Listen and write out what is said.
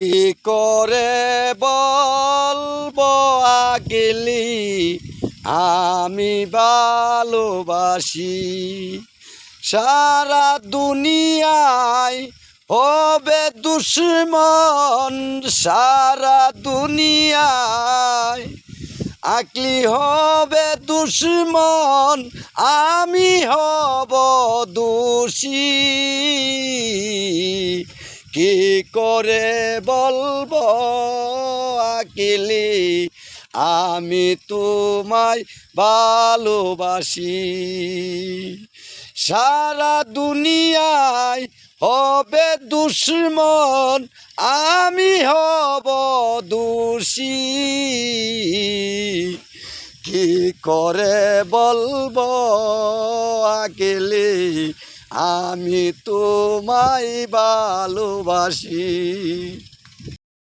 কি করে বলবো আকেলি আমি ভালোবাসি। সারা দুনিয়ায় হবে দুশ্মন, সারা দুনিয়ায় আকলি হবে দুশ্মন, আমি হব দোষী। কি করে বলবো আকেলি আমি তোমায় ভালোবাসি। সারা দুনিয়ায় হবে দুশ্মন, আমি হব দোষী। কি করে বলবো আকেলি আমি তোমায় ভালোবাসি।